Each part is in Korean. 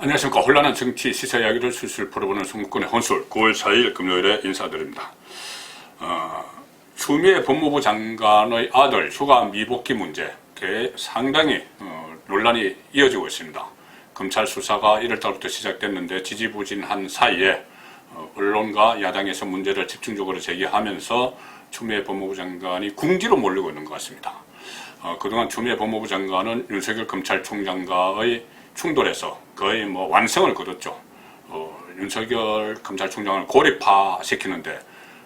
안녕하십니까. 혼란한 정치 시사 이야기를 술술 풀어보는 송구권의 혼술 9월 4일 금요일에 인사드립니다. 추미애 법무부 장관의 아들 휴가 미복귀 문제 상당히 논란이 이어지고 있습니다. 검찰 수사가 1월달부터 시작됐는데 지지부진한 사이에 언론과 야당에서 문제를 집중적으로 제기하면서 추미애 법무부 장관이 궁지로 몰리고 있는 것 같습니다. 그동안 추미애 법무부 장관은 윤석열 검찰총장과의 충돌에서 거의 완성을 거뒀죠. 윤석열 검찰총장을 고립화시키는데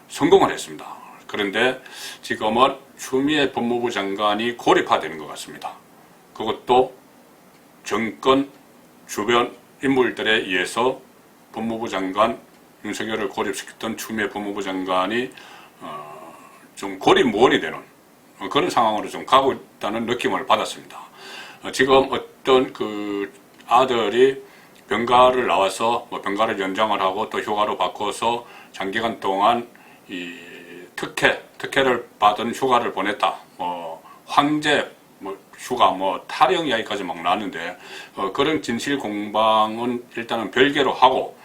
성공을 했습니다. 그런데 지금은 추미애 법무부 장관이 고립화되는 것 같습니다. 그것도 정권 주변 인물들에 의해서 법무부 장관 윤석열을 고립시켰던 추미애 법무부 장관이 좀 고립무원이 되는 그런 상황으로 좀 가고 있다는 느낌을 받았습니다. 지금 어떤 아들이 병가를 나와서 병가를 연장을 하고 또 휴가로 바꿔서 장기간 동안 이 특혜를 받은 휴가를 보냈다. 황제 휴가 탈영 이야기까지 막 나왔는데 그런 진실 공방은 일단은 별개로 하고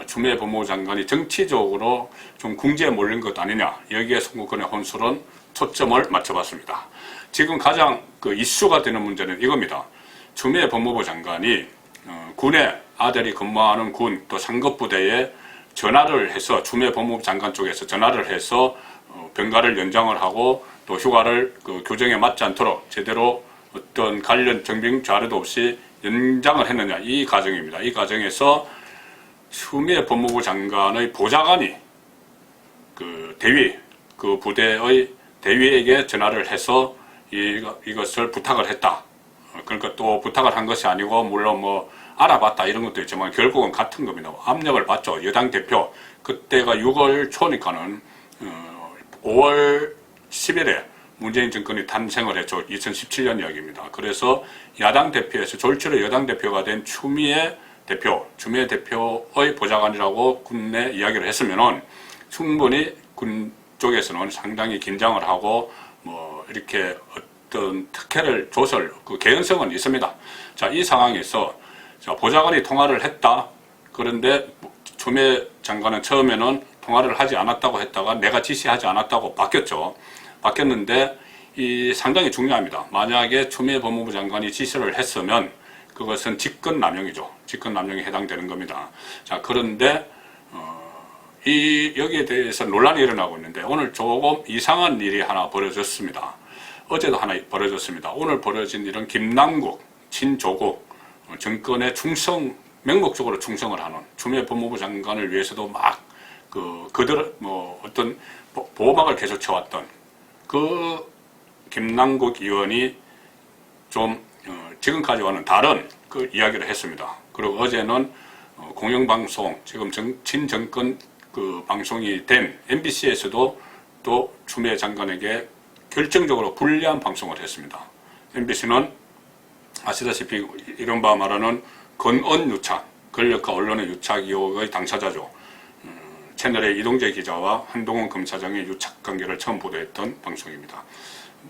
추미애 법무부 장관이 정치적으로 좀 궁지에 몰린 것 아니냐, 여기에 송구권의 혼술은 초점을 맞춰봤습니다. 지금 가장 이슈가 되는 문제는 이겁니다. 추미애 법무부 장관이 군에 아들이 근무하는 군 또 상급부대에 전화를 해서 추미애 법무부 장관 쪽에서 전화를 해서 병가를 연장을 하고 또 휴가를 규정에 맞지 않도록 제대로 어떤 관련 정빙 자료도 없이 연장을 했느냐, 이 과정입니다. 이 과정에서 추미애 법무부 장관의 보좌관이 대위, 부대의 대위에게 전화를 해서 이것을 부탁을 했다. 그러니까 또 부탁을 한 것이 아니고 물론 알아봤다 이런 것도 있지만 결국은 같은 겁니다. 압력을 받죠. 여당 대표 그때가 6월 초니까는 5월 10일에 문재인 정권이 탄생을 했죠. 2017년 이야기입니다. 그래서 야당 대표에서 졸지로 여당 대표가 된 추미애 대표의 보좌관이라고 군내 이야기를 했으면은 충분히 군 쪽에서는 상당히 긴장을 하고 이렇게 어떤 특혜를 줬을 개연성은 있습니다. 자, 이 상황에서 보좌관이 통화를 했다. 그런데 추미애 장관은 처음에는 통화를 하지 않았다고 했다가 내가 지시하지 않았다고 바뀌었죠. 바뀌었는데 상당히 중요합니다. 만약에 추미애 법무부 장관이 지시를 했으면 그것은 직권남용이죠. 직권남용에 해당되는 겁니다. 자, 그런데 여기에 대해서 논란이 일어나고 있는데 오늘 조금 이상한 일이 하나 벌어졌습니다. 어제도 하나 벌어졌습니다. 오늘 벌어진 일은 김남국, 친조국, 정권에 맹목적으로 충성을 하는 추미애 법무부 장관을 위해서도 어떤 보호막을 계속 쳐왔던 김남국 의원이 좀 지금까지와는 다른 이야기를 했습니다. 그리고 어제는 공영방송, 지금 친정권 방송이 된 MBC에서도 또 추미애 장관에게 결정적으로 불리한 방송을 했습니다. MBC는 아시다시피 이른바 말하는 건언 유착, 권력과 언론의 유착 의혹의 당사자죠. 채널의 이동재 기자와 한동훈 검사장의 유착 관계를 처음 보도했던 방송입니다.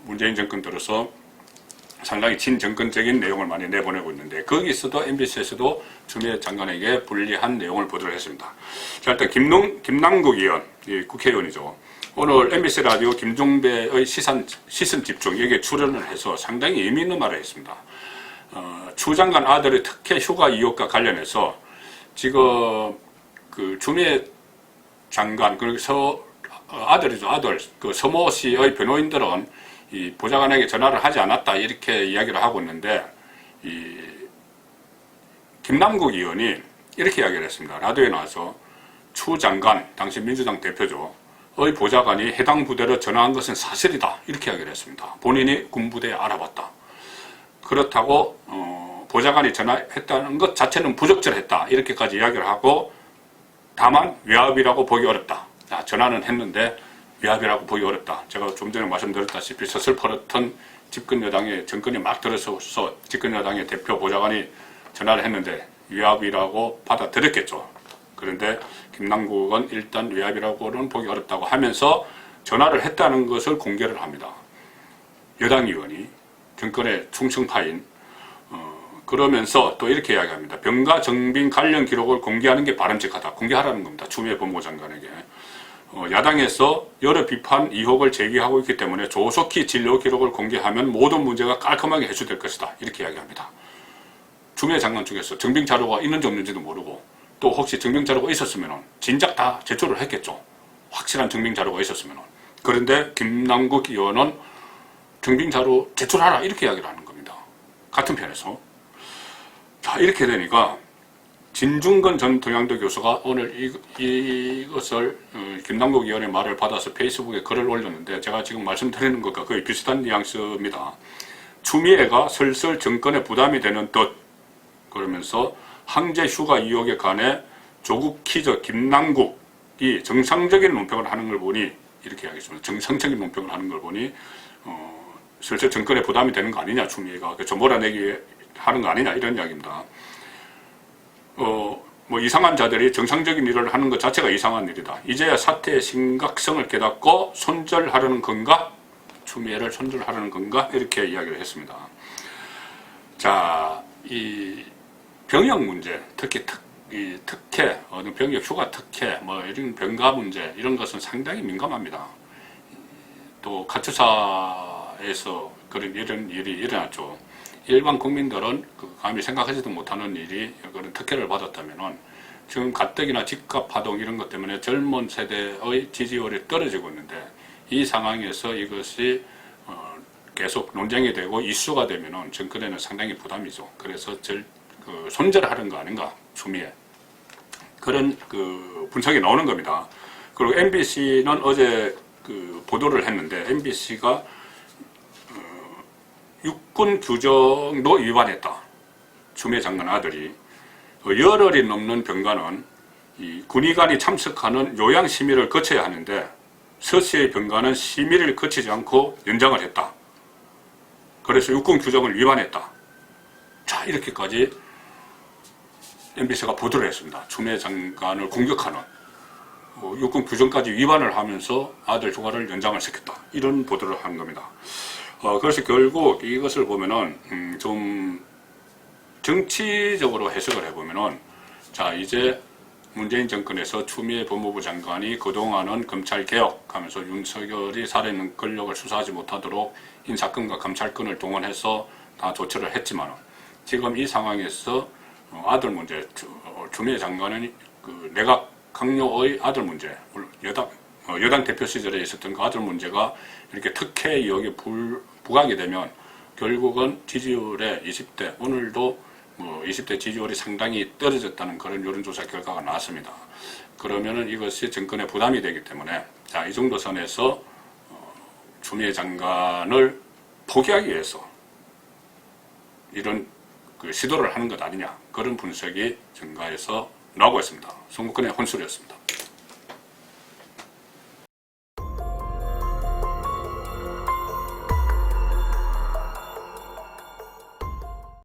문재인 정권 들어서 상당히 친정권적인 내용을 많이 내보내고 있는데 거기서도 MBC에서도 추미애 장관에게 불리한 내용을 보도를 했습니다. 자, 일단 김남국 의원, 국회의원이죠. 오늘 MBC 라디오 김종배의 시선 집중 여기에 출연을 해서 상당히 의미 있는 말을 했습니다. 추 장관 아들의 특혜 휴가 의혹과 관련해서 지금 추미애 장관 그래서 아들 서모 씨의 변호인들은 이 보좌관에게 전화를 하지 않았다 이렇게 이야기를 하고 있는데 김남국 의원이 이렇게 이야기를 했습니다. 라디오에 나와서 추 장관, 당시 민주당 대표죠. 의 보좌관이 해당 부대로 전화한 것은 사실이다 이렇게 이야기를 했습니다. 본인이 군부대에 알아봤다. 그렇다고 보좌관이 전화했다는 것 자체는 부적절했다 이렇게까지 이야기를 하고 다만 외압이라고 보기 어렵다. 전화는 했는데 외압이라고 보기 어렵다. 제가 좀 전에 말씀드렸다시피 서슬퍼렇던 집권여당의 정권이 막 들어서서 집권여당의 대표 보좌관이 전화를 했는데 외압이라고 받아들였겠죠. 그런데 김남국은 일단 외압이라고는 보기 어렵다고 하면서 전화를 했다는 것을 공개를 합니다. 여당 의원이 정권의 충성파인 그러면서 또 이렇게 이야기합니다. 병가 정빈 관련 기록을 공개하는 게 바람직하다. 공개하라는 겁니다. 추미애 법무부 장관에게. 야당에서 여러 비판 의혹을 제기하고 있기 때문에 조속히 진료 기록을 공개하면 모든 문제가 깔끔하게 해소될 것이다. 이렇게 이야기합니다. 추미애 장관 쪽에서 정빙 자료가 있는지 없는지도 모르고 또 혹시 정빙 자료가 있었으면 진작 다 제출을 했겠죠. 확실한 정빙 자료가 있었으면. 그런데 김남국 의원은 정빙 자료 제출하라 이렇게 이야기를 하는 겁니다. 같은 편에서. 자, 이렇게 되니까 진중권 전 동양대 교수가 오늘 이것을 김남국 의원의 말을 받아서 페이스북에 글을 올렸는데 제가 지금 말씀드리는 것과 거의 비슷한 뉘앙스입니다. 추미애가 슬슬 정권에 부담이 되는 듯 그러면서 항제 휴가 의혹에 관해 조국 키저 김남국이 정상적인 논평을 하는 걸 보니 이렇게 이야기했습니다. 정상적인 논평을 하는 걸 보니 슬슬 정권에 부담이 되는 거 아니냐 추미애가 그래서 몰아내기 하는 거 아니냐 이런 이야기입니다. 뭐 이상한 자들이 정상적인 일을 하는 것 자체가 이상한 일이다. 이제야 사태의 심각성을 깨닫고 손절하려는 건가? 추미애를 손절하려는 건가? 이렇게 이야기를 했습니다. 자, 이 병역 문제, 특히 특혜, 병역 휴가 특혜, 뭐 이런 병가 문제 이런 것은 상당히 민감합니다. 또 가처사에서 이런 일이 일어났죠. 일반 국민들은 감히 생각하지도 못하는 일이 그런 특혜를 받았다면은 지금 가뜩이나 집값 파동 이런 것 때문에 젊은 세대의 지지율이 떨어지고 있는데 이 상황에서 이것이 계속 논쟁이 되고 이슈가 되면은 정권에는 상당히 부담이죠. 그래서 손절하는 거 아닌가 추미애 그런 분석이 나오는 겁니다. 그리고 MBC는 어제 보도를 했는데 MBC가 육군 규정도 위반했다. 추미애 장관 아들이 열흘이 넘는 병가는 이 군의관이 참석하는 요양 심의를 거쳐야 하는데 서씨의 병가는 심의를 거치지 않고 연장을 했다. 그래서 육군 규정을 위반했다. 자, 이렇게까지 MBC가 보도를 했습니다. 추미애 장관을 공격하는 육군 규정까지 위반을 하면서 아들 휴가를 연장을 시켰다. 이런 보도를 한 겁니다. 그래서 결국 이것을 보면은 좀 정치적으로 해석을 해보면은 자 이제 문재인 정권에서 추미애 법무부 장관이 그동안은 검찰개혁하면서 윤석열이 살아있는 권력을 수사하지 못하도록 인사권과 검찰권을 동원해서 다 조처를 했지만 지금 이 상황에서 아들 문제, 추미애 장관은 내각 강요의 아들 문제, 여당 대표 시절에 있었던 그 아들 문제가 이렇게 특혜 의혹에 부각이 되면 결국은 지지율의 20대, 오늘도 20대 지지율이 상당히 떨어졌다는 그런 여론조사 결과가 나왔습니다. 그러면은 이것이 정권에 부담이 되기 때문에 자, 이 정도 선에서 추미애 장관을 포기하기 위해서 이런 시도를 하는 것 아니냐 그런 분석이 증가해서 나오고 있습니다. 송국근의 혼술이었습니다.